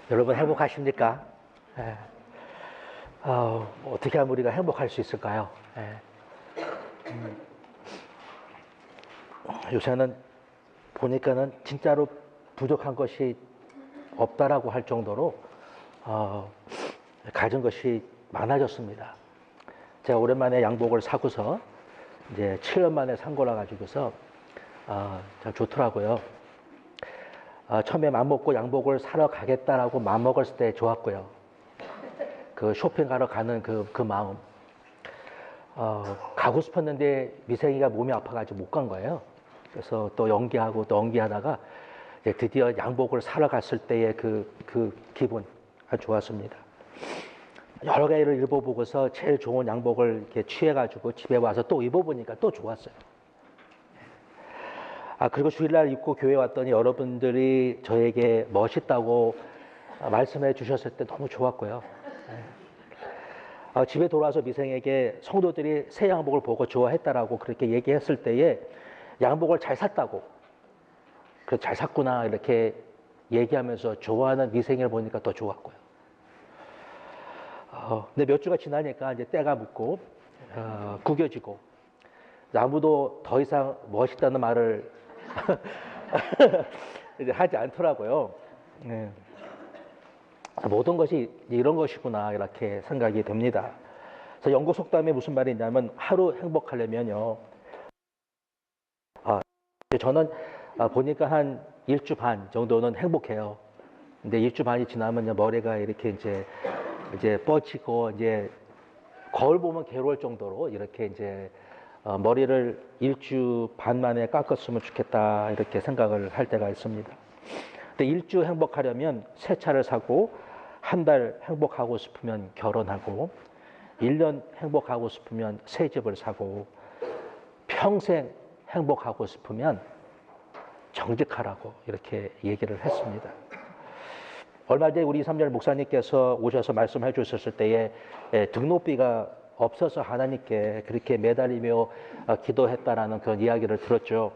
여러분 행복하십니까? 예. 어떻게 하면 우리가 행복할 수 있을까요? 예. 요새는 보니까는 진짜로 부족한 것이 없다라고 할 정도로 가진 것이 많아졌습니다. 제가 오랜만에 양복을 사고서 이제 7년 만에 산 거라 가지고서 참 좋더라고요. 처음에 맘먹고 양복을 사러 가겠다라고 맘먹었을 때 좋았고요. 그 쇼핑하러 가는 그 마음. 가고 싶었는데 미생이가 몸이 아파가지고 못 간 거예요. 그래서 또 연기하고 또 연기하다가 이제 드디어 양복을 사러 갔을 때의 그 기분 아주 좋았습니다. 여러 개를 입어보고서 제일 좋은 양복을 이렇게 취해가지고 집에 와서 또 입어보니까 또 좋았어요. 그리고 주일날 입고 교회 왔더니 여러분들이 저에게 멋있다고 말씀해 주셨을 때 너무 좋았고요. 집에 돌아와서 미생에게 성도들이 새 양복을 보고 좋아했다라고 그렇게 얘기했을 때에 양복을 잘 샀다고, 그래 잘 샀구나 이렇게 얘기하면서 좋아하는 미생을 보니까 더 좋았고요. 근데 몇 주가 지나니까 이제 때가 묻고 구겨지고 아무도 더 이상 멋있다는 말을 이제 하지 않더라고요. 네. 모든 것이 이런 것이구나 이렇게 생각이 됩니다. 그래서 영국 속담에 무슨 말이 있냐면 하루 행복하려면요. 저는 보니까 한 일주 반 정도는 행복해요. 근데 일주 반이 지나면 머리가 이렇게 이제 뻗치고 이제 거울 보면 괴로울 정도로 이렇게 이제 머리를 일주 반 만에 깎았으면 좋겠다 이렇게 생각을 할 때가 있습니다. 근데 일주 행복하려면 새 차를 사고 한 달 행복하고 싶으면 결혼하고 1년 행복하고 싶으면 새 집을 사고 평생 행복하고 싶으면 정직하라고 이렇게 얘기를 했습니다. 얼마 전에 우리 이삼열 목사님께서 오셔서 말씀해 주셨을 때에 등록비가 없어서 하나님께 그렇게 매달리며 기도했다라는 그런 이야기를 들었죠.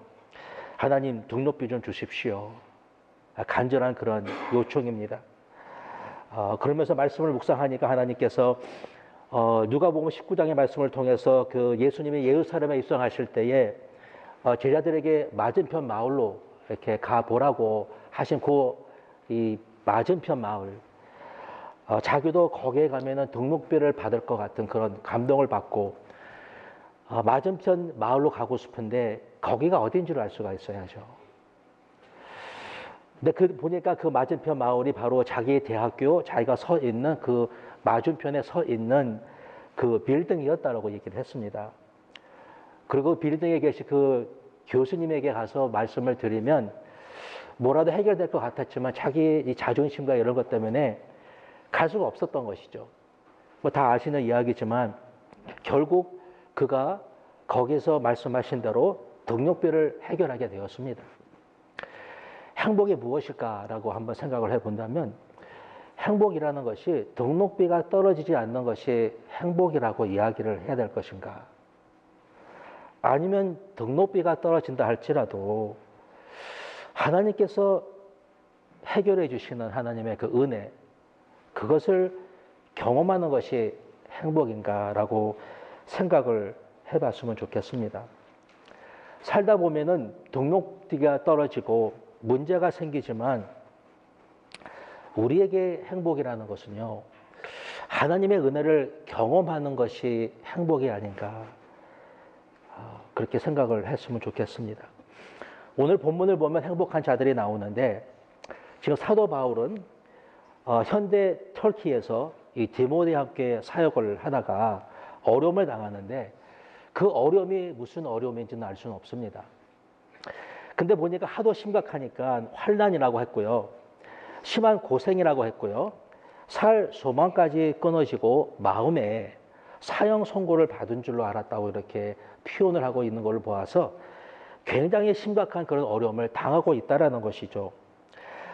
하나님 등록비 좀 주십시오. 간절한 그런 요청입니다. 그러면서 말씀을 묵상하니까 하나님께서 누가복음 19장의 말씀을 통해서 그 예수님이 예루살렘에 입성하실 때에 제자들에게 맞은편 마을로 이렇게 가보라고 하신 이 맞은편 마을, 자기도 거기에 가면은 등록비를 받을 것 같은 그런 감동을 받고 맞은편 마을로 가고 싶은데 거기가 어딘 줄 알 수가 있어야죠. 근데 보니까 그 맞은편 마을이 바로 자기 대학교, 자기가 서 있는 그 맞은편에 서 있는 그 빌딩이었다라고 얘기를 했습니다. 그리고 빌딩에 계신 그 교수님에게 가서 말씀을 드리면 뭐라도 해결될 것 같았지만 자기 이 자존심과 이런 것 때문에 갈 수가 없었던 것이죠. 뭐 다 아시는 이야기지만 결국 그가 거기서 말씀하신 대로 등록비를 해결하게 되었습니다. 행복이 무엇일까라고 한번 생각을 해본다면 행복이라는 것이 등록비가 떨어지지 않는 것이 행복이라고 이야기를 해야 될 것인가? 아니면 등록비가 떨어진다 할지라도 하나님께서 해결해 주시는 하나님의 그 은혜, 그것을 경험하는 것이 행복인가라고 생각을 해봤으면 좋겠습니다. 살다 보면은 등록비가 떨어지고 문제가 생기지만 우리에게 행복이라는 것은요, 하나님의 은혜를 경험하는 것이 행복이 아닌가, 그렇게 생각을 했으면 좋겠습니다. 오늘 본문을 보면 행복한 자들이 나오는데 지금 사도 바울은 현대 터키에서 이 디모데와 함께 사역을 하다가 어려움을 당하는데 그 어려움이 무슨 어려움인지는 알 수는 없습니다. 근데 보니까 하도 심각하니까 환난이라고 했고요. 심한 고생이라고 했고요. 살 소망까지 끊어지고 마음에 사형 선고를 받은 줄로 알았다고 이렇게 표현을 하고 있는 걸 보아서 굉장히 심각한 그런 어려움을 당하고 있다는 것이죠.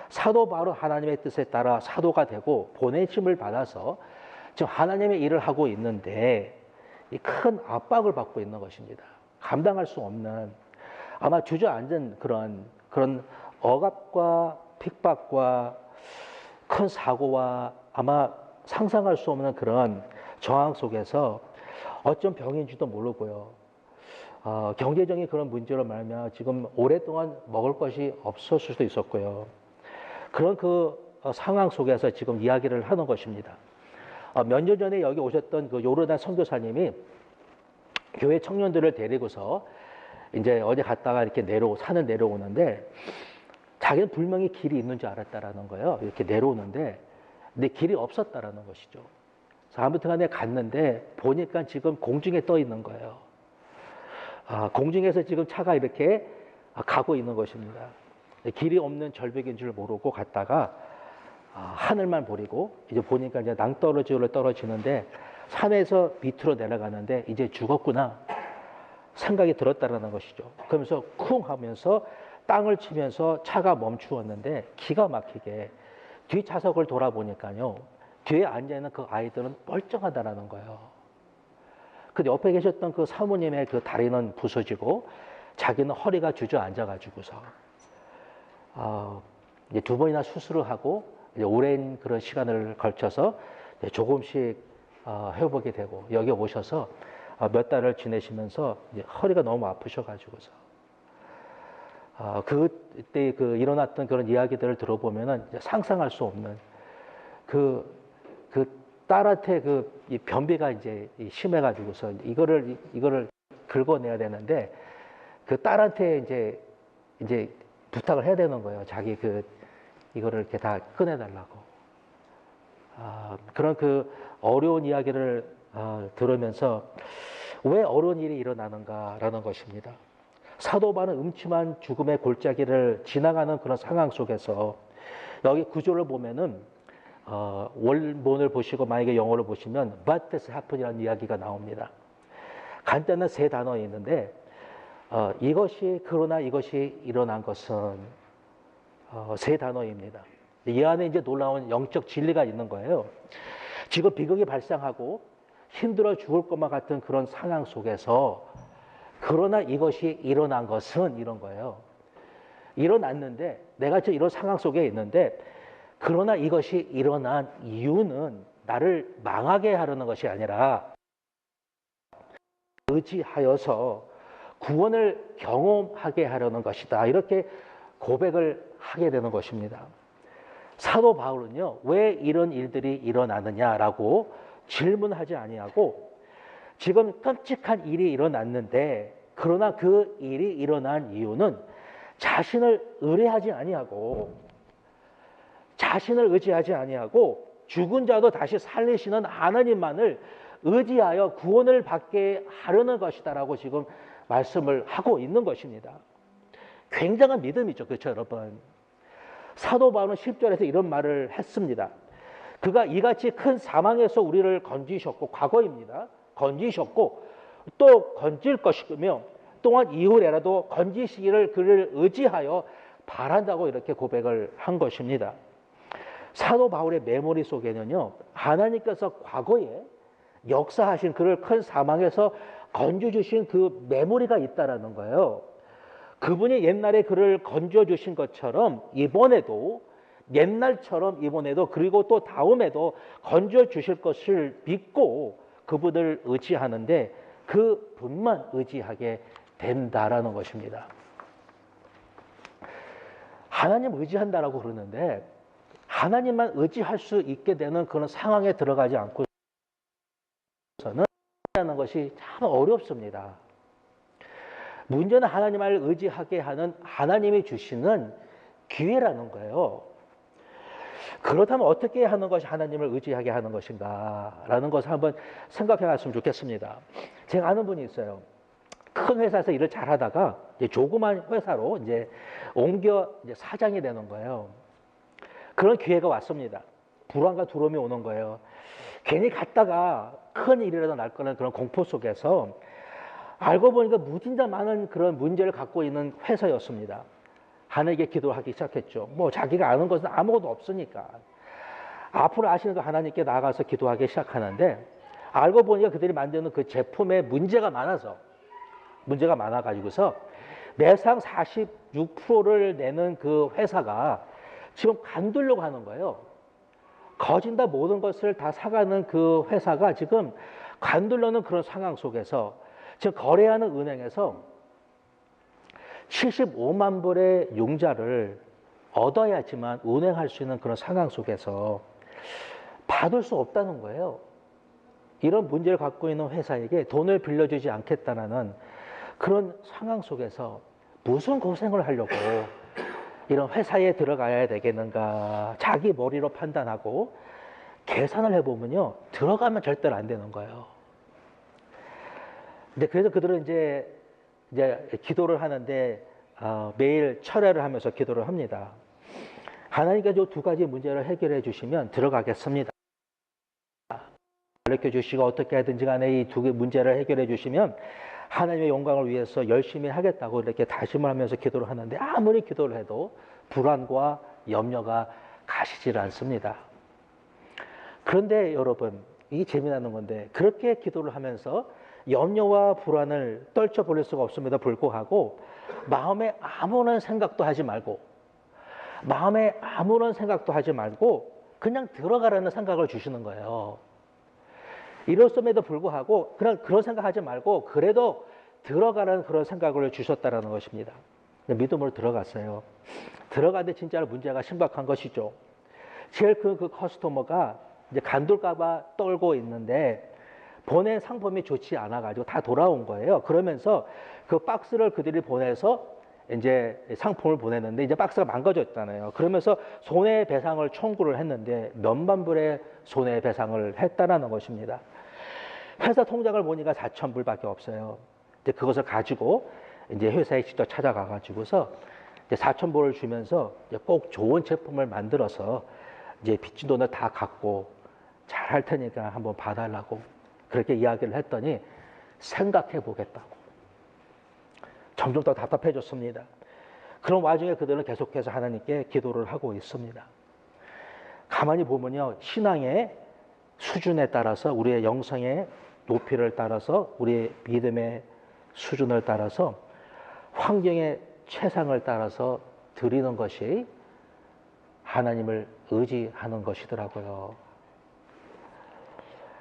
사도 바울은 하나님의 뜻에 따라 사도가 되고 보내심을 받아서 지금 하나님의 일을 하고 있는데 이 큰 압박을 받고 있는 것입니다. 감당할 수 없는, 아마 주저앉은 그런 억압과 핍박과 큰 사고와 아마 상상할 수 없는 그런 저항 속에서 어쩜 병인지도 모르고요. 경제적인 그런 문제로 말하면 지금 오랫동안 먹을 것이 없었을 수도 있었고요. 그런 상황 속에서 지금 이야기를 하는 것입니다. 몇 년 전에 여기 오셨던 그 요르단 선교사님이 교회 청년들을 데리고서 이제 어디 갔다가 이렇게 산을 내려오는데 자기는 분명히 길이 있는 줄 알았다라는 거예요. 이렇게 내려오는데 근데 길이 없었다라는 것이죠. 그래서 아무튼 간에 갔는데 보니까 지금 공중에 떠 있는 거예요. 공중에서 지금 차가 이렇게 가고 있는 것입니다. 길이 없는 절벽인 줄 모르고 갔다가 하늘만 보리고 이제 보니까 이제 낭떠러지로 떨어지는데 산에서 밑으로 내려가는데 이제 죽었구나 생각이 들었다라는 것이죠. 그러면서 쿵 하면서 땅을 치면서 차가 멈추었는데 기가 막히게 뒷좌석을 돌아보니까요. 뒤에 앉아있는 그 아이들은 멀쩡하다라는 거예요. 근데 옆에 계셨던 그 사모님의 그 다리는 부서지고 자기는 허리가 주저앉아가지고서 이제 2번이나 수술을 하고 이제 오랜 그런 시간을 걸쳐서 조금씩 회복이 되고 여기 오셔서 몇 달을 지내시면서 이제 허리가 너무 아프셔가지고서 그때 일어났던 그런 이야기들을 들어보면은 상상할 수 없는 그 딸한테 이 변비가 이제 심해가지고서 이거를 긁어내야 되는데 그 딸한테 이제 부탁을 해야 되는 거예요. 자기 이거를 이렇게 다 꺼내달라고. 그런 어려운 이야기를 들으면서 왜 어려운 일이 일어나는가라는 것입니다. 사도 바울은 음침한 죽음의 골짜기를 지나가는 그런 상황 속에서 여기 구조를 보면은 원본을 보시고 만약에 영어를 보시면 But this happen이라는 이야기가 나옵니다. 간단한 3단어에 있는데 그러나 이것이 일어난 것은 3단어입니다. 이 안에 이제 놀라운 영적 진리가 있는 거예요. 지금 비극이 발생하고 힘들어 죽을 것만 같은 그런 상황 속에서 그러나 이것이 일어난 것은 이런 거예요. 일어났는데 내가 지금 이런 상황 속에 있는데 그러나 이것이 일어난 이유는 나를 망하게 하려는 것이 아니라 의지하여서 구원을 경험하게 하려는 것이다. 이렇게 고백을 하게 되는 것입니다. 사도 바울은요, 왜 이런 일들이 일어나느냐라고 질문하지 아니하고 지금 끔찍한 일이 일어났는데 그러나 그 일이 일어난 이유는 자신을 의뢰하지 아니하고 자신을 의지하지 아니하고 죽은 자도 다시 살리시는 하나님만을 의지하여 구원을 받게 하려는 것이다라고 지금 말씀을 하고 있는 것입니다. 굉장한 믿음이죠. 그렇죠, 여러분? 사도 바울은 10절에서 이런 말을 했습니다. 그가 이같이 큰 사망에서 우리를 건지셨고, 과거입니다. 건지셨고 또 건질 것이며 또한 이후에라도 건지시기를 그를 의지하여 바란다고 이렇게 고백을 한 것입니다. 사도 바울의 메모리 속에는요, 하나님께서 과거에 역사하신 그를 큰 사망에서 건져주신 그 메모리가 있다라는 거예요. 그분이 옛날에 그를 건져주신 것처럼 이번에도 옛날처럼 이번에도 그리고 또 다음에도 건져주실 것을 믿고 그분을 의지하는데 그분만 의지하게 된다라는 것입니다. 하나님 의지한다라고 그러는데 하나님만 의지할 수 있게 되는 그런 상황에 들어가지 않고서는 하는 것이 참 어렵습니다. 문제는 하나님을 의지하게 하는 하나님이 주시는 기회라는 거예요. 그렇다면 어떻게 하는 것이 하나님을 의지하게 하는 것인가 라는 것을 한번 생각해 봤으면 좋겠습니다. 제가 아는 분이 있어요. 큰 회사에서 일을 잘 하다가 이제 조그만 회사로 이제 옮겨 이제 사장이 되는 거예요. 그런 기회가 왔습니다. 불안과 두려움이 오는 거예요. 괜히 갔다가 큰 일이라도 날 거는 그런 공포 속에서 알고 보니까 무진장 많은 그런 문제를 갖고 있는 회사였습니다. 하나님께 기도하기 시작했죠. 뭐 자기가 아는 것은 아무것도 없으니까. 앞으로 아시는 거 하나님께 나아가서 기도하기 시작하는데 알고 보니까 그들이 만드는 그 제품에 문제가 많아가지고서 매상 46%를 내는 그 회사가 지금 관두려고 하는 거예요. 거진다 모든 것을 다 사가는 그 회사가 지금 관둘러는 그런 상황 속에서 지금 거래하는 은행에서 75만 불의 융자를 얻어야지만 운행할 수 있는 그런 상황 속에서 받을 수 없다는 거예요. 이런 문제를 갖고 있는 회사에게 돈을 빌려주지 않겠다는 그런 상황 속에서 무슨 고생을 하려고 이런 회사에 들어가야 되겠는가 자기 머리로 판단하고 계산을 해보면요, 들어가면 절대로 안 되는 거예요. 근데 그래서 그들은 이제 기도를 하는데 매일 철회를 하면서 기도를 합니다. 하나님께서 이 두 가지 문제를 해결해 주시면 들어가겠습니다. 가르쳐 주시고 어떻게 하든지 간에 이 두 개 문제를 해결해 주시면 하나님의 영광을 위해서 열심히 하겠다고 이렇게 다짐을 하면서 기도를 하는데 아무리 기도를 해도 불안과 염려가 가시질 않습니다. 그런데 여러분, 이게 재미나는 건데 그렇게 기도를 하면서 염려와 불안을 떨쳐버릴 수가 없음에도 불구하고 마음에 아무런 생각도 하지 말고 그냥 들어가라는 생각을 주시는 거예요. 이렇음에도 불구하고 그런 생각하지 말고 그래도 들어가라는 그런 생각을 주셨다라는 것입니다. 믿음으로 들어갔어요. 들어가는데 진짜로 문제가 심각한 것이죠. 제일 그 커스터머가 이제 간둘까봐 떨고 있는데 보낸 상품이 좋지 않아가지고 다 돌아온 거예요. 그러면서 그 박스를 그들이 보내서 이제 상품을 보냈는데 이제 박스가 망가졌잖아요. 그러면서 손해배상을 청구를 했는데 몇만 불의 손해배상을 했다라는 것입니다. 회사 통장을 보니까 4천 불밖에 없어요. 이제 그것을 가지고 이제 회사에 직접 찾아가가지고서 이제 4천 불을 주면서 이제 꼭 좋은 제품을 만들어서 이제 빚진 돈을 다 갚고 잘 할 테니까 한번 봐달라고 그렇게 이야기를 했더니 생각해 보겠다고. 점점 더 답답해졌습니다. 그런 와중에 그들은 계속해서 하나님께 기도를 하고 있습니다. 가만히 보면요, 신앙의 수준에 따라서 우리의 영성의 높이를 따라서 우리의 믿음의 수준을 따라서 환경의 최상을 따라서 드리는 것이 하나님을 의지하는 것이더라고요.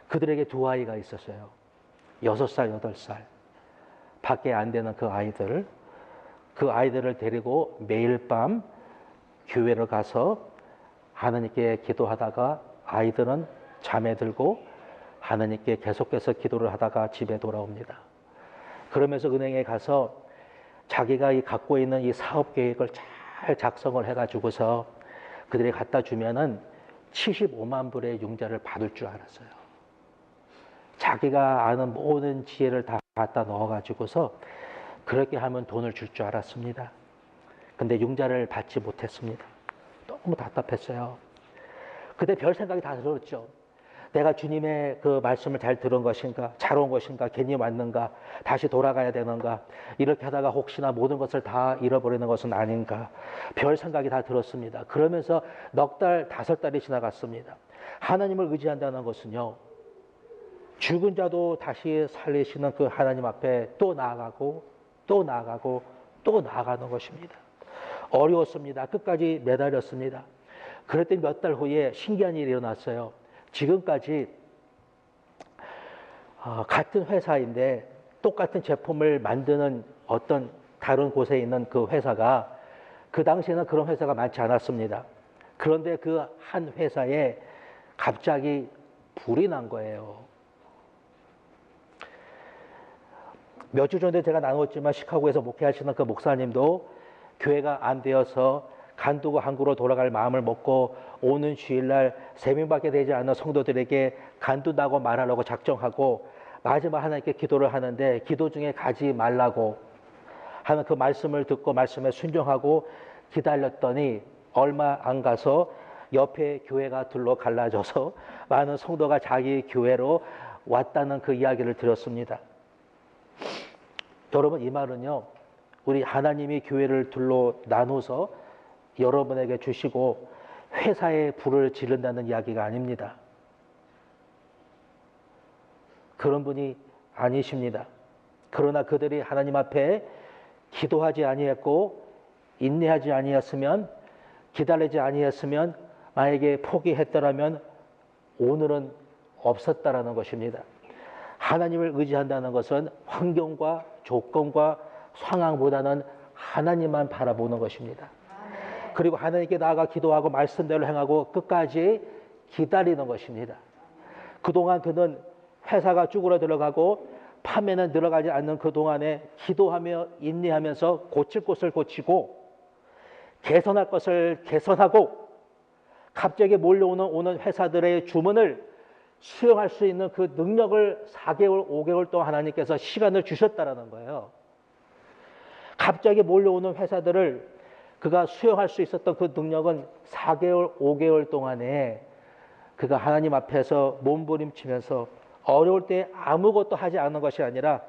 그들에게 두 아이가 있었어요. 6살, 8살. 밖에 안 되는 그 아이들을 데리고 매일 밤 교회를 가서 하나님께 기도하다가 아이들은 잠에 들고 하나님께 계속해서 기도를 하다가 집에 돌아옵니다. 그러면서 은행에 가서 자기가 갖고 있는 이 사업 계획을 잘 작성을 해가지고서 그들이 갖다 주면은 75만 불의 융자를 받을 줄 알았어요. 자기가 아는 모든 지혜를 다 갖다 넣어가지고서 그렇게 하면 돈을 줄 줄 알았습니다. 근데 융자를 받지 못했습니다. 너무 답답했어요. 그때 별 생각이 다 들었죠. 내가 주님의 그 말씀을 잘 들은 것인가, 잘 온 것인가, 괜히 왔는가, 다시 돌아가야 되는가, 이렇게 하다가 혹시나 모든 것을 다 잃어버리는 것은 아닌가, 별 생각이 다 들었습니다. 그러면서 넉 달, 5달이 지나갔습니다. 하나님을 의지한다는 것은요, 죽은 자도 다시 살리시는 그 하나님 앞에 또 나아가고 또 나아가고 또 나아가는 것입니다. 어려웠습니다. 끝까지 매달렸습니다. 그랬더니 몇 달 후에 신기한 일이 일어났어요. 지금까지 같은 회사인데 똑같은 제품을 만드는 어떤 다른 곳에 있는 그 회사가 그 당시에는 그런 회사가 많지 않았습니다. 그런데 그 한 회사에 갑자기 불이 난 거예요. 몇 주 전에 제가 나눴지만 시카고에서 목회하시는 그 목사님도 교회가 안 되어서 간두고 한국으로 돌아갈 마음을 먹고 오는 주일날 3명밖에 되지 않은 성도들에게 간둔다고 말하려고 작정하고 마지막 하나님께 기도를 하는데 기도 중에 가지 말라고 하는 그 말씀을 듣고 말씀에 순종하고 기다렸더니 얼마 안 가서 옆에 교회가 둘로 갈라져서 많은 성도가 자기 교회로 왔다는 그 이야기를 들었습니다. 여러분, 이 말은요, 우리 하나님이 교회를 둘로 나눠서 여러분에게 주시고 회사에 불을 지른다는 이야기가 아닙니다. 그런 분이 아니십니다. 그러나 그들이 하나님 앞에 기도하지 아니했고 인내하지 아니했으면 기다리지 아니했으면 만약에 포기했더라면 오늘은 없었다라는 것입니다. 하나님을 의지한다는 것은 환경과 조건과 상황보다는 하나님만 바라보는 것입니다. 그리고 하나님께 나아가 기도하고 말씀대로 행하고 끝까지 기다리는 것입니다. 그동안 그는 회사가 쭈그러들어가고 판매는 들어가지 않는 그동안에 기도하며 인내하면서 고칠 것을 고치고 개선할 것을 개선하고 갑자기 몰려오는 회사들의 주문을 수용할 수 있는 그 능력을 4개월, 5개월 동안 하나님께서 시간을 주셨다라는 거예요. 갑자기 몰려오는 회사들을 그가 수용할 수 있었던 그 능력은 4개월, 5개월 동안에 그가 하나님 앞에서 몸부림치면서 어려울 때 아무것도 하지 않은 것이 아니라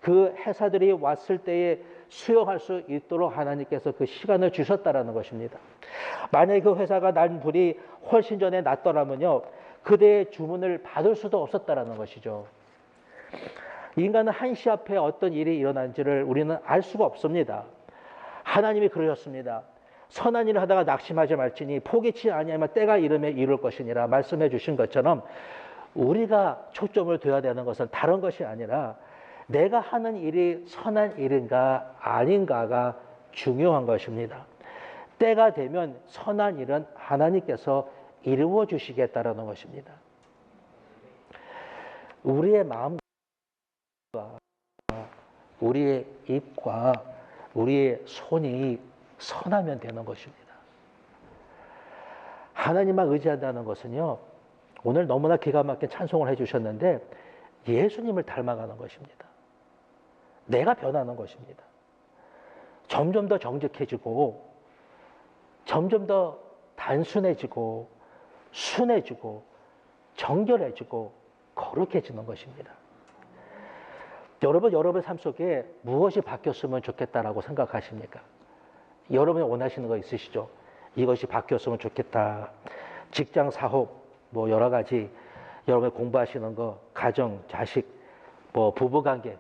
그 회사들이 왔을 때에 수용할 수 있도록 하나님께서 그 시간을 주셨다라는 것입니다. 만약에 그 회사가 난 불이 훨씬 전에 났더라면요, 그대의 주문을 받을 수도 없었다라는 것이죠. 인간은 한시 앞에 어떤 일이 일어난지를 우리는 알 수가 없습니다. 하나님이 그러셨습니다. 선한 일을 하다가 낙심하지 말지니 포기치 아니하면 때가 이르면 이룰 것이니라 말씀해 주신 것처럼 우리가 초점을 둬야 되는 것은 다른 것이 아니라 내가 하는 일이 선한 일인가 아닌가가 중요한 것입니다. 때가 되면 선한 일은 하나님께서 이루어 주시겠다라는 것입니다. 우리의 마음과 우리의 입과 우리의 손이 선하면 되는 것입니다. 하나님만 의지한다는 것은요, 오늘 너무나 기가 막힌 찬송을 해주셨는데 예수님을 닮아가는 것입니다. 내가 변하는 것입니다. 점점 더 정직해지고 점점 더 단순해지고 순해지고 정결해지고 거룩해지는 것입니다. 여러분 삶 속에 무엇이 바뀌었으면 좋겠다라고 생각하십니까? 여러분이 원하시는 거 있으시죠? 이것이 바뀌었으면 좋겠다. 직장, 사업, 뭐 여러 가지 여러분이 공부하시는 거, 가정, 자식, 뭐 부부관계,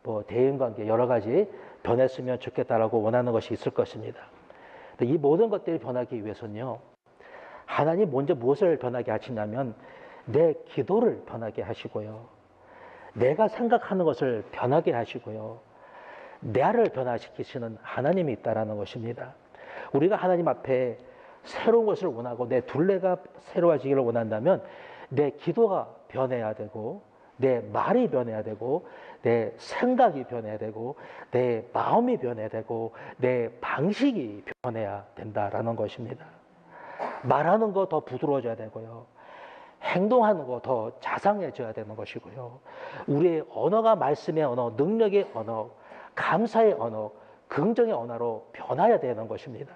뭐 대인관계 여러 가지 변했으면 좋겠다라고 원하는 것이 있을 것입니다. 근데 이 모든 것들이 변하기 위해서는요, 하나님 먼저 무엇을 변하게 하시냐면 내 기도를 변하게 하시고요, 내가 생각하는 것을 변하게 하시고요, 나를 변화시키시는 하나님이 있다라는 것입니다. 우리가 하나님 앞에 새로운 것을 원하고 내 둘레가 새로워지기를 원한다면 내 기도가 변해야 되고 내 말이 변해야 되고 내 생각이 변해야 되고 내 마음이 변해야 되고 내 방식이 변해야 된다라는 것입니다. 말하는 거 더 부드러워져야 되고요, 행동하는 거 더 자상해져야 되는 것이고요, 우리의 언어가 말씀의 언어, 능력의 언어, 감사의 언어, 긍정의 언어로 변화해야 되는 것입니다.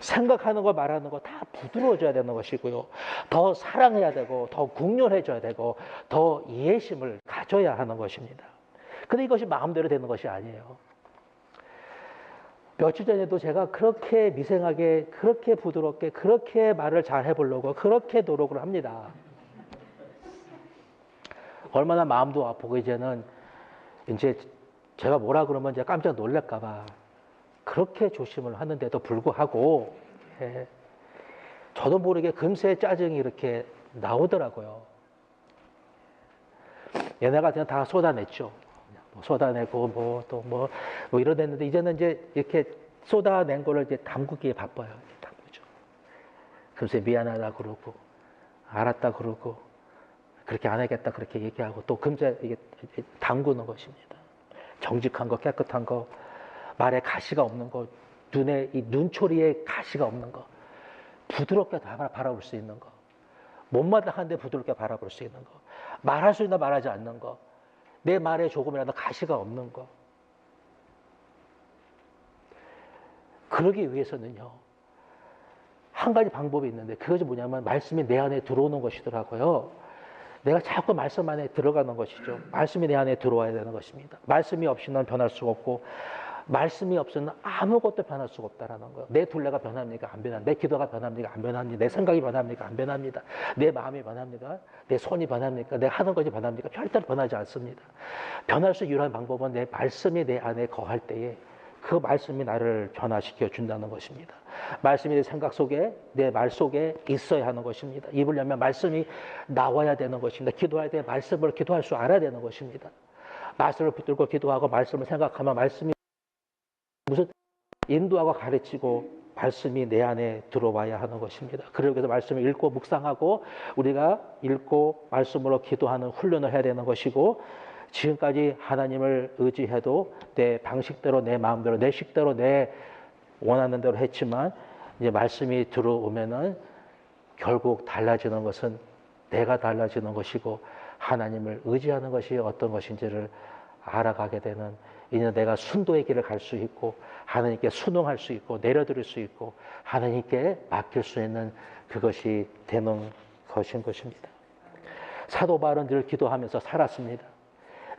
생각하는 거 말하는 거 다 부드러워져야 되는 것이고요, 더 사랑해야 되고 더 국률해져야 되고 더 이해심을 가져야 하는 것입니다. 근데 이것이 마음대로 되는 것이 아니에요. 며칠 전에도 제가 그렇게 미생하게, 그렇게 부드럽게, 그렇게 말을 잘 해보려고 그렇게 노력을 합니다. 얼마나 마음도 아프고 이제는 이제 제가 뭐라 그러면 제가 깜짝 놀랄까봐 그렇게 조심을 하는데도 불구하고, 예, 저도 모르게 금세 짜증이 이렇게 나오더라고요. 얘네가 그냥 다 쏟아냈죠. 뭐 쏟아내고 뭐 이러댔는데 이제는 이제 이렇게 쏟아낸 거를 이제 담그기에 바빠요. 담그죠. 금세 미안하다 그러고 알았다 그러고 그렇게 안 하겠다 그렇게 얘기하고 또 금세 이게 담그는 것입니다. 정직한 거, 깨끗한 거, 말에 가시가 없는 거, 눈에 이 눈초리에 가시가 없는 거, 부드럽게 바라볼 수 있는 거, 못마땅한데 부드럽게 바라볼 수 있는 거, 말할 수 있나 말하지 않는 거, 내 말에 조금이라도 가시가 없는 거. 그러기 위해서는요, 한 가지 방법이 있는데 그것이 뭐냐면 말씀이 내 안에 들어오는 것이더라고요. 내가 자꾸 말씀 안에 들어가는 것이죠. 말씀이 내 안에 들어와야 되는 것입니다. 말씀이 없이는 변할 수가 없고 말씀이 없으면 아무것도 변할 수가 없다라는 거예요. 내 둘레가 변합니까? 안 변합니다. 내 기도가 변합니까? 안 변합니다. 내 생각이 변합니까? 안 변합니다. 내 마음이 변합니까? 내 손이 변합니까? 내가 하는 것이 변합니까? 절대로 변하지 않습니다. 변할 수 유일한 방법은 내 말씀이 내 안에 거할 때에 그 말씀이 나를 변화시켜 준다는 것입니다. 말씀이 내 생각 속에, 내 말 속에 있어야 하는 것입니다. 입을 열면 말씀이 나와야 되는 것입니다. 기도할 때 말씀을 기도할 줄 알아야 되는 것입니다. 말씀을 붙들고 기도하고 말씀을 생각하면 말씀이 무슨 인도하고 가르치고 말씀이 내 안에 들어와야 하는 것입니다. 그러기 위해서 말씀을 읽고 묵상하고 우리가 읽고 말씀으로 기도하는 훈련을 해야 되는 것이고, 지금까지 하나님을 의지해도 내 방식대로, 내 마음대로, 내 식대로, 내 원하는 대로 했지만 이제 말씀이 들어오면은 결국 달라지는 것은 내가 달라지는 것이고 하나님을 의지하는 것이 어떤 것인지를 알아가게 되는, 이제 내가 순도의 길을 갈 수 있고 하나님께 순응할 수 있고 내려드릴 수 있고 하나님께 맡길 수 있는 그것이 되는 것입니다. 사도 바울은 늘 기도하면서 살았습니다.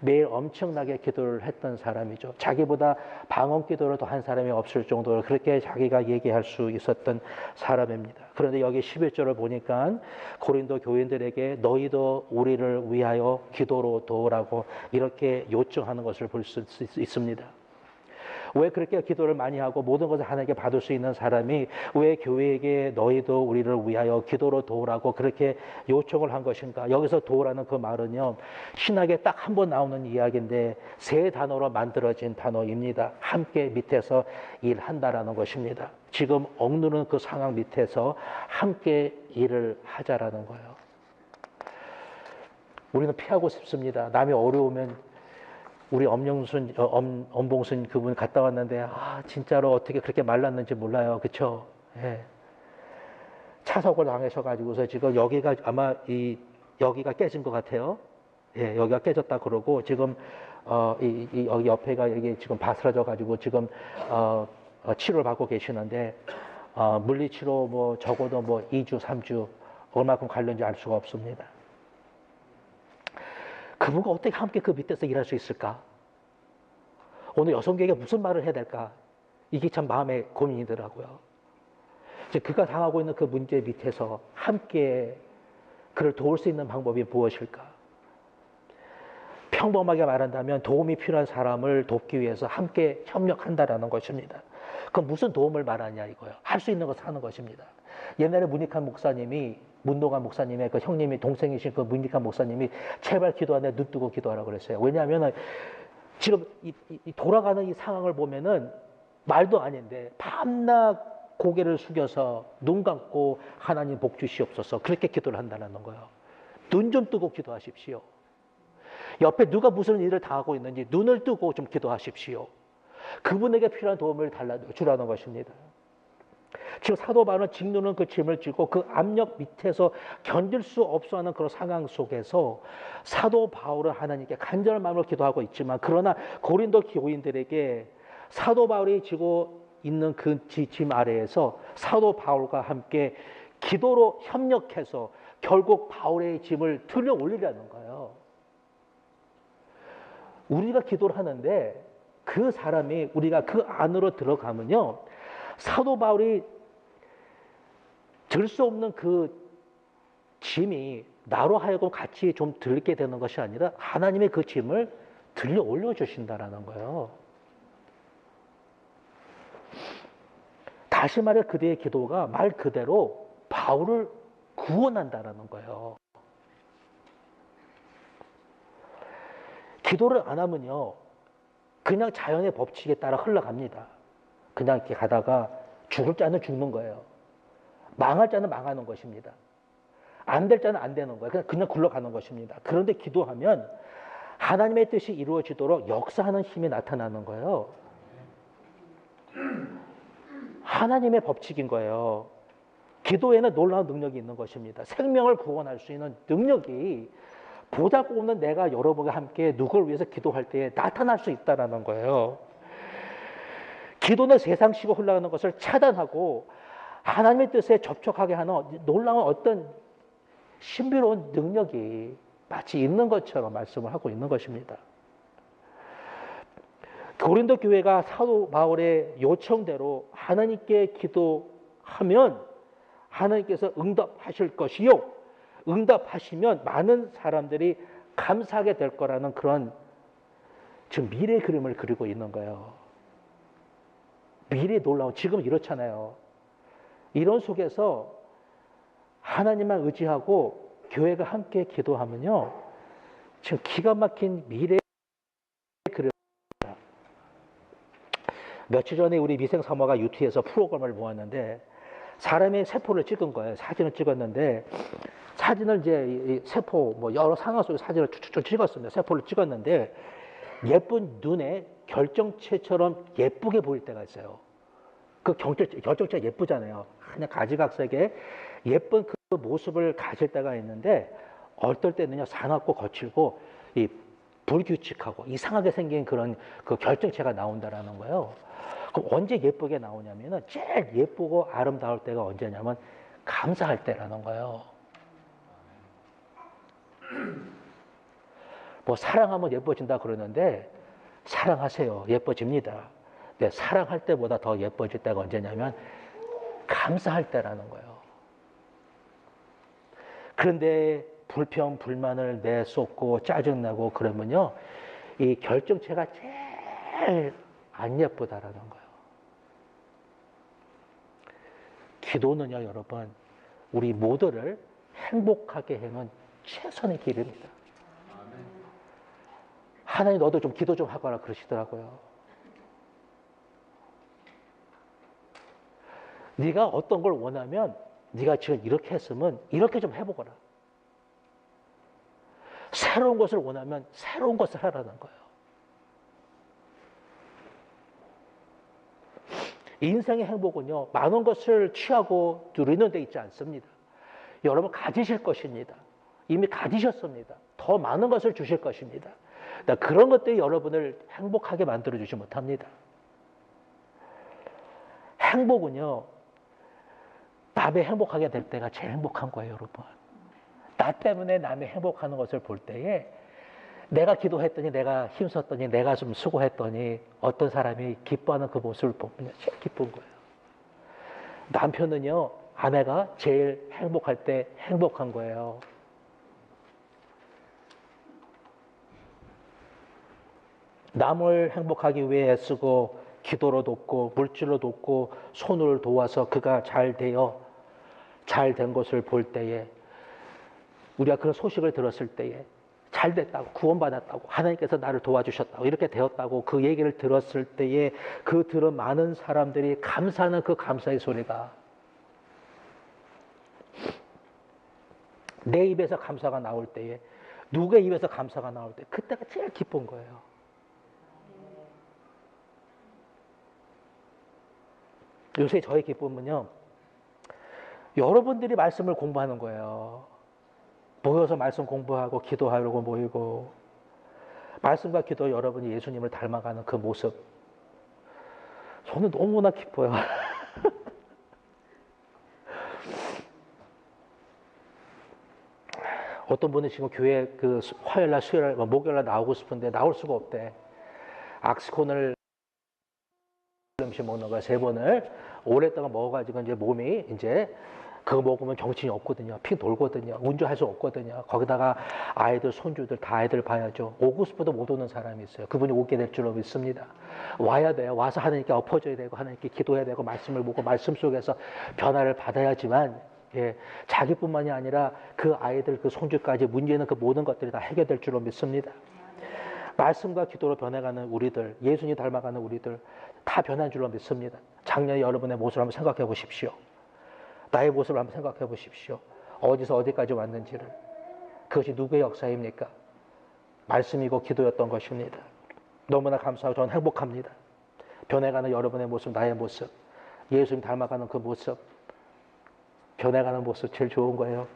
매일 엄청나게 기도를 했던 사람이죠. 자기보다 방언 기도를 더 한 사람이 없을 정도로 그렇게 자기가 얘기할 수 있었던 사람입니다. 그런데 여기 11절을 보니까 고린도 교인들에게 너희도 우리를 위하여 기도로 도우라고 이렇게 요청하는 것을 볼 수 있습니다. 왜 그렇게 기도를 많이 하고 모든 것을 하나님께 받을 수 있는 사람이 왜 교회에게 너희도 우리를 위하여 기도로 도우라고 그렇게 요청을 한 것인가? 여기서 도우라는 그 말은요, 신학에 딱 한 번 나오는 이야기인데 세 단어로 만들어진 단어입니다. 함께 밑에서 일한다라는 것입니다. 지금 억누르는 그 상황 밑에서 함께 일을 하자라는 거예요. 우리는 피하고 싶습니다. 남이 어려우면 우리 엄봉순 그분 갔다 왔는데 진짜로 어떻게 그렇게 말랐는지 몰라요. 그렇죠? 예. 차석을 당하셔가지고서 지금 여기가 아마 여기가 깨진 것 같아요. 예, 여기가 깨졌다 그러고 지금 여기 옆에가 이게 지금 바스라져가지고 지금 치료를 받고 계시는데 물리치료 뭐 적어도 뭐 2주, 3주 얼마큼 갈는지 알 수가 없습니다. 그분과 어떻게 함께 그 밑에서 일할 수 있을까? 오늘 여성계에게 무슨 말을 해야 될까? 이게 참 마음의 고민이더라고요. 이제 그가 당하고 있는 그 문제 밑에서 함께 그를 도울 수 있는 방법이 무엇일까? 평범하게 말한다면 도움이 필요한 사람을 돕기 위해서 함께 협력한다라는 것입니다. 그럼 무슨 도움을 말하냐 이거예요. 할 수 있는 것을 하는 것입니다. 옛날에 문익환 목사님이, 문동환 목사님의 그 형님이, 동생이신 그 문익환 목사님이 제발 기도하네, 눈 뜨고 기도하라고 그랬어요. 왜냐하면 지금 이 돌아가는 이 상황을 보면은 말도 아닌데 밤낮 고개를 숙여서 눈 감고 하나님 복 주시옵소서 그렇게 기도를 한다는 거예요. 눈 좀 뜨고 기도하십시오. 옆에 누가 무슨 일을 당하고 있는지 눈을 뜨고 좀 기도하십시오. 그분에게 필요한 도움을 주라는 것입니다. 지금 사도 바울은 짓누르는 그 짐을 지고 그 압력 밑에서 견딜 수 없어 하는 그런 상황 속에서 사도 바울은 하나님께 간절한 마음으로 기도하고 있지만, 그러나 고린도 교인들에게 사도 바울이 지고 있는 그 짐 아래에서 사도 바울과 함께 기도로 협력해서 결국 바울의 짐을 들려 올리려는 거예요. 우리가 기도를 하는데 그 사람이, 우리가 그 안으로 들어가면요, 사도 바울이 들 수 없는 그 짐이 나로 하여금 같이 좀 들게 되는 것이 아니라 하나님의 그 짐을 들려 올려주신다라는 거예요. 다시 말해 그대의 기도가 말 그대로 바울을 구원한다라는 거예요. 기도를 안 하면요, 그냥 자연의 법칙에 따라 흘러갑니다. 그냥 이렇게 가다가 죽을 자는 죽는 거예요. 망할 자는 망하는 것입니다. 안 될 자는 안 되는 거예요. 그냥 굴러가는 것입니다. 그런데 기도하면 하나님의 뜻이 이루어지도록 역사하는 힘이 나타나는 거예요. 하나님의 법칙인 거예요. 기도에는 놀라운 능력이 있는 것입니다. 생명을 구원할 수 있는 능력이 보잘것없는 내가 여러분과 함께 누구를 위해서 기도할 때 나타날 수 있다는 거예요. 기도는 세상식으로 흘러가는 것을 차단하고 하나님의 뜻에 접촉하게 하는 놀라운 어떤 신비로운 능력이 마치 있는 것처럼 말씀을 하고 있는 것입니다. 고린도 교회가 사도 바울의 요청대로 하나님께 기도하면 하나님께서 응답하실 것이요, 응답하시면 많은 사람들이 감사하게 될 거라는 그런 지금 미래 그림을 그리고 있는 거예요. 미래에 놀라운, 지금 이렇잖아요. 이런 속에서 하나님만 의지하고 교회가 함께 기도하면요, 지금 기가 막힌 미래의 그릇. 며칠 전에 우리 미생사모가 유튜브에서 프로그램을 모았는데 사람의 세포를 찍은 거예요. 사진을 찍었는데 사진을 이제 세포 뭐 여러 상황 속에 사진을 쭉쭉 찍었습니다. 세포를 찍었는데 예쁜 눈에 결정체처럼 예쁘게 보일 때가 있어요. 그 결정체가 예쁘잖아요. 그냥 가지각색의 예쁜 그 모습을 가질 때가 있는데 어떨 때는요 사납고 거칠고 이 불규칙하고 이상하게 생긴 그런 그 결정체가 나온다라는 거예요. 그럼 언제 예쁘게 나오냐면은 제일 예쁘고 아름다울 때가 언제냐면 감사할 때라는 거예요. 뭐 사랑하면 예뻐진다 그러는데 사랑하세요. 예뻐집니다. 근데 사랑할 때보다 더 예뻐질 때가 언제냐면 감사할 때라는 거예요. 그런데 불평, 불만을 내쏟고 짜증나고 그러면요 이 결정체가 제일 안 예쁘다라는 거예요. 기도는요 여러분 우리 모두를 행복하게 해는 최선의 길입니다. 하나님 너도 좀 기도 좀 하거라 그러시더라고요. 네가 어떤 걸 원하면 네가 지금 이렇게 했으면 이렇게 좀 해보거라. 새로운 것을 원하면 새로운 것을 하라는 거예요. 인생의 행복은요 많은 것을 취하고 누리는 데 있지 않습니다. 여러분 가지실 것입니다. 이미 가지셨습니다. 더 많은 것을 주실 것입니다. 그런 것들이 여러분을 행복하게 만들어주지 못합니다. 행복은요 남이 행복하게 될 때가 제일 행복한 거예요. 여러분 나 때문에 남이 행복하는 것을 볼 때에 내가 기도했더니 내가 힘썼더니 내가 좀 수고했더니 어떤 사람이 기뻐하는 그 모습을 보면 제일 기쁜 거예요. 남편은요 아내가 제일 행복할 때 행복한 거예요. 남을 행복하기 위해 애쓰고 기도로 돕고 물질로 돕고 손을 도와서 그가 잘 된 것을 볼 때에 우리가 그런 소식을 들었을 때에 잘 됐다고 구원받았다고 하나님께서 나를 도와주셨다고 이렇게 되었다고 그 얘기를 들었을 때에 그 들은 많은 사람들이 감사하는 그 감사의 소리가 내 입에서 감사가 나올 때에 누구의 입에서 감사가 나올 때 그때가 제일 기쁜 거예요. 요새 저의 기쁨은요 여러분들이 말씀을 공부하는 거예요. 모여서 말씀 공부하고 기도하려고 모이고 말씀과 기도 여러분이 예수님을 닮아가는 그 모습 저는 너무나 기뻐요. 어떤 분은 지금 교회 그 화요일날 수요일날 목요일날 나오고 싶은데 나올 수가 없대. 악스콘을 음식 먹는 거야 3번을 오랫동안 먹어가지고 이제 몸이 이제 그거 먹으면 정신이 없거든요. 핑 돌거든요. 운전할 수 없거든요. 거기다가 아이들, 손주들 다 아이들 봐야죠. 오고 싶어도 못 오는 사람이 있어요. 그분이 오게 될 줄로 믿습니다. 와야 돼요. 와서 하나님께 엎어져야 되고 하나님께 기도해야 되고 말씀을 보고 말씀 속에서 변화를 받아야지만 예, 자기뿐만이 아니라 그 아이들, 그 손주까지 문제는 그 모든 것들이 다 해결될 줄로 믿습니다. 말씀과 기도로 변해가는 우리들, 예수님 닮아가는 우리들 다 변한 줄로 믿습니다. 작년에 여러분의 모습을 한번 생각해 보십시오. 나의 모습을 한번 생각해 보십시오. 어디서 어디까지 왔는지를. 그것이 누구의 역사입니까? 말씀이고 기도였던 것입니다. 너무나 감사하고 저는 행복합니다. 변해가는 여러분의 모습, 나의 모습, 예수님 닮아가는 그 모습, 변해가는 모습 제일 좋은 거예요.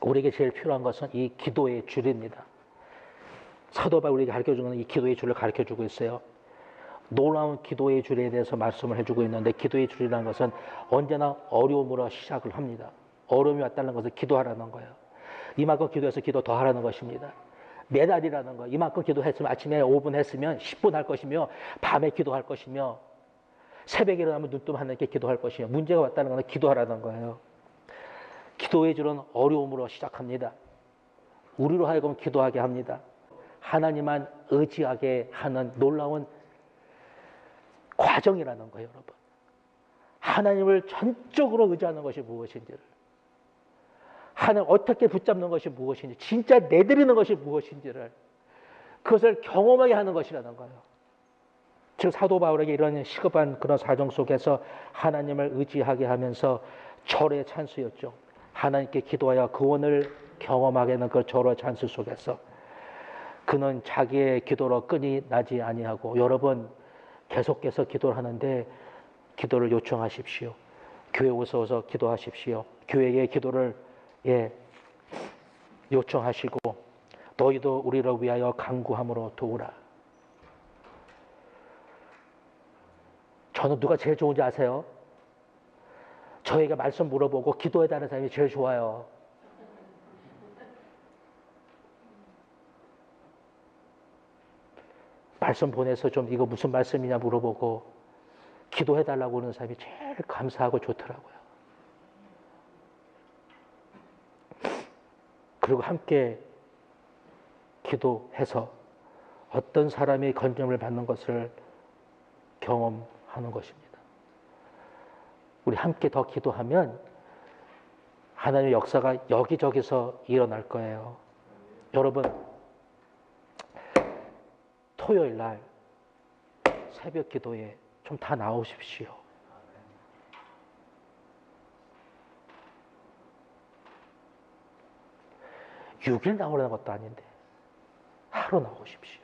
우리에게 제일 필요한 것은 이 기도의 줄입니다. 사도 바울이 우리에게 가르쳐주는 이 기도의 줄을 가르쳐주고 있어요. 놀라운 기도의 줄에 대해서 말씀을 해주고 있는데 기도의 줄이라는 것은 언제나 어려움으로 시작을 합니다. 어려움이 왔다는 것은 기도하라는 거예요. 이만큼 기도해서 기도 더 하라는 것입니다. 매달이라는 거. 이만큼 기도했으면 아침에 5분 했으면 10분 할 것이며 밤에 기도할 것이며 새벽에 일어나면 눈뜨면 하나님께 기도할 것이며 문제가 왔다는 것은 기도하라는 거예요. 기도의 줄은 어려움으로 시작합니다. 우리로 하여금 기도하게 합니다. 하나님만 의지하게 하는 놀라운 과정이라는 거예요, 여러분. 하나님을 전적으로 의지하는 것이 무엇인지를, 하나님 어떻게 붙잡는 것이 무엇인지, 진짜 내드리는 것이 무엇인지를, 그것을 경험하게 하는 것이라는 거예요. 즉 사도 바울에게 이런 시급한 그런 사정 속에서 하나님을 의지하게 하면서 절의 찬수였죠. 하나님께 기도하여 구원을 경험하게 하는 그 절의 찬수 속에서 그는 자기의 기도로 끈이 나지 아니하고, 여러분 계속해서 기도를 하는데 기도를 요청하십시오. 교회 오셔서 기도하십시오. 교회의 기도를 요청하시고, 너희도 우리를 위하여 간구함으로 도우라. 저는 누가 제일 좋은지 아세요? 저에게 말씀 물어보고 기도해달라는 사람이 제일 좋아요. 말씀 보내서 좀 이거 무슨 말씀이냐 물어보고 기도해달라고 하는 사람이 제일 감사하고 좋더라고요. 그리고 함께 기도해서 어떤 사람이 건짐을 받는 것을 경험하는 것입니다. 우리 함께 더 기도하면 하나님의 역사가 여기저기서 일어날 거예요. 여러분, 토요일 날 새벽 기도에 좀 다 나오십시오. 육 일 나오라는 것도 아닌데 하루 나오십시오.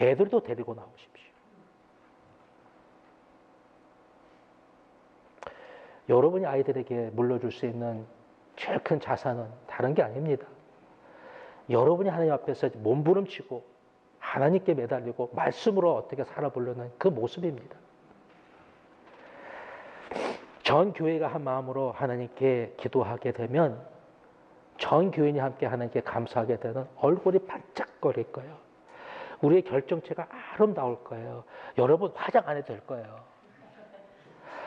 애들도 데리고 나오십시오. 여러분이 아이들에게 물려줄 수 있는 제일 큰 자산은 다른 게 아닙니다. 여러분이 하나님 앞에서 몸부림치고 하나님께 매달리고 말씀으로 어떻게 살아보려는 그 모습입니다. 전 교회가 한 마음으로 하나님께 기도하게 되면 전 교인이 함께 하나님께 감사하게 되는 얼굴이 반짝거릴 거예요. 우리의 결정체가 아름다울 거예요. 여러분 화장 안 해도 될 거예요.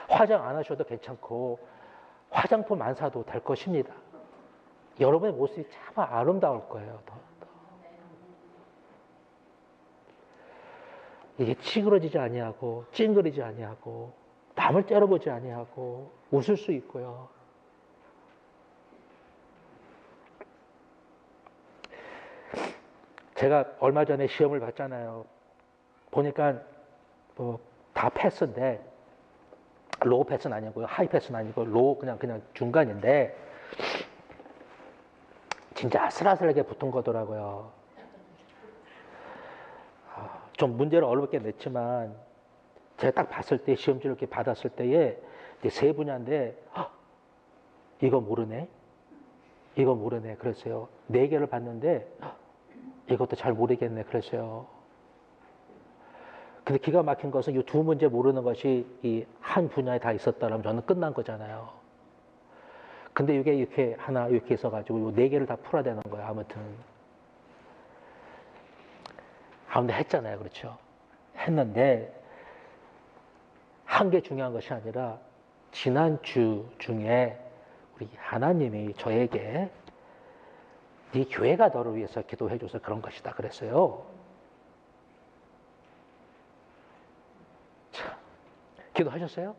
화장 안 하셔도 괜찮고 화장품 안 사도 될 것입니다. 여러분의 모습이 참 아름다울 거예요. 더. 이게 찌그러지지 아니하고 찡그리지 아니하고 남을 째려보지 아니하고 웃을 수 있고요. 제가 얼마 전에 시험을 봤잖아요. 보니까 뭐 다 패스인데 로우 패스는 아니고요, 하이 패스는 아니고 로우 그냥 중간인데 진짜 아슬아슬하게 붙은 거더라고요. 좀 문제를 어렵게 냈지만 제가 딱 봤을 때 시험지를 이렇게 받았을 때에 이제 세 분야인데 이거 모르네 그랬어요. 네 개를 봤는데 이것도 잘 모르겠네 그랬어요. 근데 기가 막힌 것은 이 두 문제 모르는 것이 이 한 분야에 다 있었다면 저는 끝난 거잖아요. 근데 이게 이렇게 하나 이렇게 있어가지고 이 네 개를 다 풀어야 되는 거예요. 아무튼 근데 했잖아요. 그렇죠? 했는데 한 게 중요한 것이 아니라 지난주 중에 우리 하나님이 저에게 네 교회가 너를 위해서 기도해줘서 그런 것이다 그랬어요. 참, 기도하셨어요?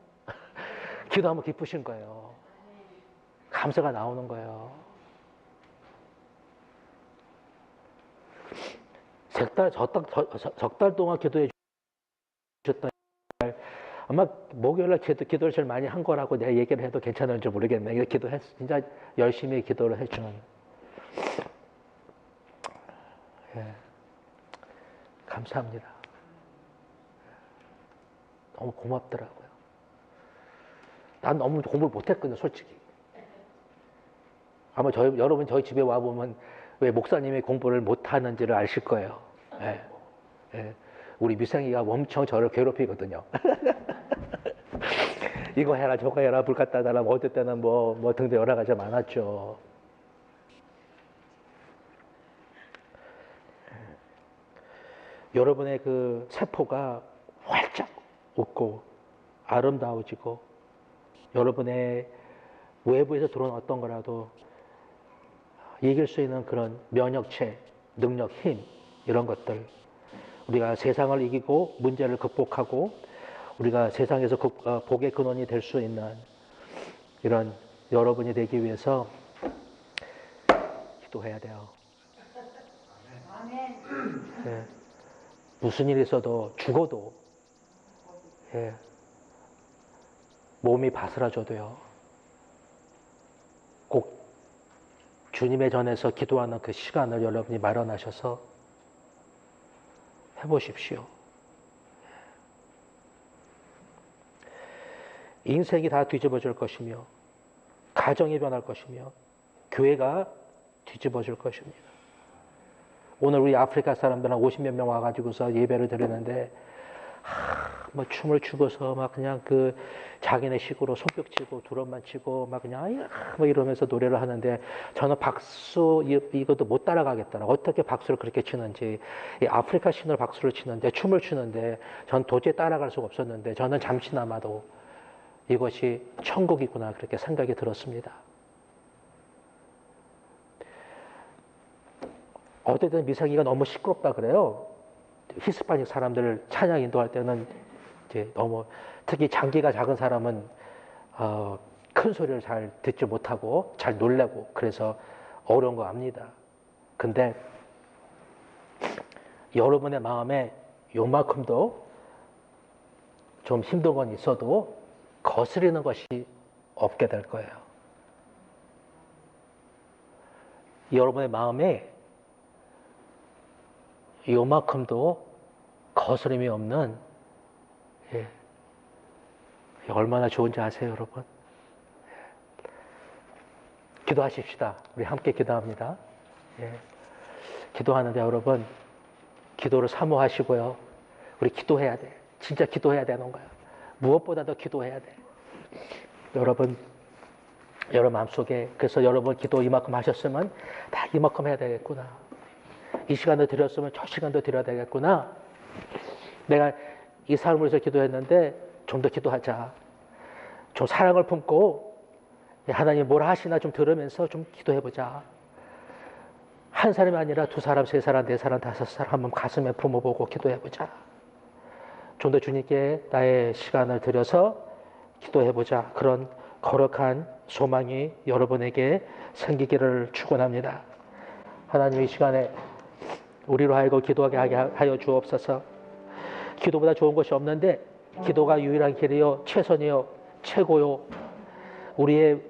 기도하면 기쁘신 거예요. 감사가 나오는 거예요. 석 달 동안 기도해 주셨다. 아마 목요일날 기도를 제일 많이 한 거라고 내가 얘기를 해도 괜찮을지 모르겠네. 진짜 열심히 기도를 해주는. 감사합니다. 너무 고맙더라고요. 난 너무 공부를 못했거든요, 솔직히. 아마 여러분 저희 집에 와보면 왜 목사님이 공부를 못하는지를 아실 거예요. 우리 미생이가 엄청 저를 괴롭히거든요. 이거 해라 저거 해라 불 갖다 달라 어떨 때는 뭐 등등 여러 가지 많았죠. 여러분의 그 세포가 활짝 웃고 아름다워지고 여러분의 외부에서 들어온 어떤 거라도 이길 수 있는 그런 면역체, 능력, 힘 이런 것들 우리가 세상을 이기고 문제를 극복하고 우리가 세상에서 복의 근원이 될 수 있는 이런 여러분이 되기 위해서 기도해야 돼요. 예. 무슨 일이 있어도 죽어도 예. 몸이 바스라져도요. 꼭 주님의 전에서 기도하는 그 시간을 여러분이 마련하셔서 해보십시오. 인생이 다 뒤집어질 것이며 가정이 변할 것이며 교회가 뒤집어질 것입니다. 오늘 우리 아프리카 사람들 한 50몇 명 와가지고서 예배를 드리는데 뭐 춤을 추고서 막 그냥 그 자기네 식으로 손뼉치고 두럼만 치고 막 그냥 뭐 이러면서 노래를 하는데 저는 박수 이것도 못 따라가겠더라. 어떻게 박수를 그렇게 치는지 이 아프리카 신으로 박수를 치는데 춤을 추는데 전 도저히 따라갈 수가 없었는데 저는 잠시나마도 이것이 천국이구나 그렇게 생각이 들었습니다. 어떨 때는 미사기가 너무 시끄럽다 그래요. 히스파닉 사람들을 찬양 인도할 때는 이제 너무 특히 장기가 작은 사람은 큰 소리를 잘 듣지 못하고 잘 놀래고 그래서 어려운 거 압니다. 근데 여러분의 마음에 요만큼도 좀 힘든 건 있어도 거스리는 것이 없게 될 거예요. 여러분의 마음에 요만큼도 거스름이 없는 얼마나 좋은지 아세요, 여러분? 기도하십시다. 우리 함께 기도합니다. 기도하는데 여러분, 기도를 사모하시고요. 우리 기도해야 돼. 진짜 기도해야 되는 거야. 무엇보다도 기도해야 돼. 여러분 마음속에 그래서 여러분 기도 이만큼 하셨으면 다 이만큼 해야 되겠구나. 이 시간도 드렸으면 저 시간도 드려야 되겠구나. 내가 이 삶을 위해서 기도했는데 좀 더 기도하자. 좀 사랑을 품고 하나님 뭐라 하시나 좀 들으면서 좀 기도해보자. 한 사람이 아니라 두 사람, 세 사람, 네 사람, 다섯 사람 한번 가슴에 품어보고 기도해보자. 좀 더 주님께 나의 시간을 들여서 기도해보자. 그런 거룩한 소망이 여러분에게 생기기를 축원합니다. 하나님 이 시간에 우리로 하여금 기도하게 하여 주옵소서. 기도보다 좋은 것이 없는데 기도가 유일한 길이요 최선이요 최고요 우리의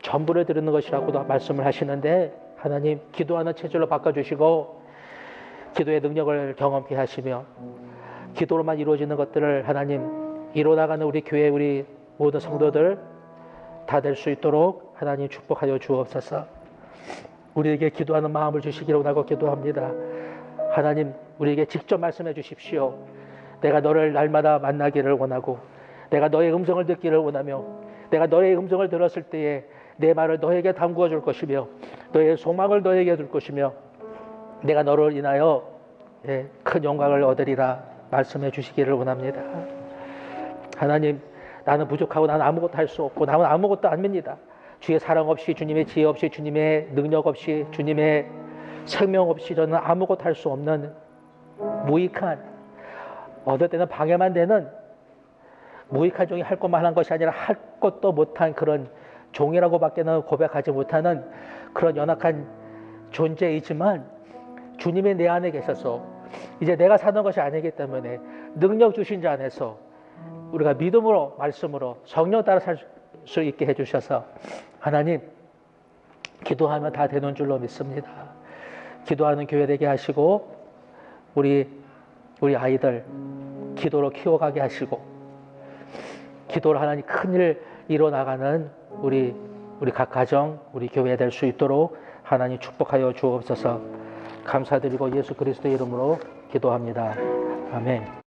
전부를 드리는 것이라고도 말씀을 하시는데 하나님 기도하는 체질로 바꿔주시고 기도의 능력을 경험케 하시며 기도로만 이루어지는 것들을 하나님 이뤄나가는 우리 교회 우리 모든 성도들 다 될 수 있도록 하나님 축복하여 주옵소서. 우리에게 기도하는 마음을 주시기를 원하고 기도합니다. 하나님 우리에게 직접 말씀해 주십시오. 내가 너를 날마다 만나기를 원하고 내가 너의 음성을 듣기를 원하며 내가 너의 음성을 들었을 때에 내 말을 너에게 담구어 줄 것이며 너의 소망을 너에게 줄 것이며 내가 너를 인하여 큰 영광을 얻으리라 말씀해 주시기를 원합니다. 하나님 나는 부족하고 나는 아무것도 할 수 없고 나는 아무것도 아닙니다. 주의 사랑 없이 주님의 지혜 없이 주님의 능력 없이 주님의 생명 없이 저는 아무것도 할 수 없는 무익한 어떨 때는 방해만 되는 무익한 종이 할 것만 한 것이 아니라 할 것도 못한 그런 종이라고밖에는 고백하지 못하는 그런 연약한 존재이지만 주님이 내 안에 계셔서 이제 내가 사는 것이 아니기 때문에 능력 주신 자 안에서 우리가 믿음으로 말씀으로 성령 따라 살 수 있게 해주셔서 하나님 기도하면 다 되는 줄로 믿습니다. 기도하는 교회 되게 하시고 우리 아이들 기도로 키워가게 하시고 기도로 하나님 큰일 이뤄나가는 우리 각 가정 우리 교회 될 수 있도록 하나님 축복하여 주옵소서. 감사드리고 예수 그리스도의 이름으로 기도합니다. 아멘.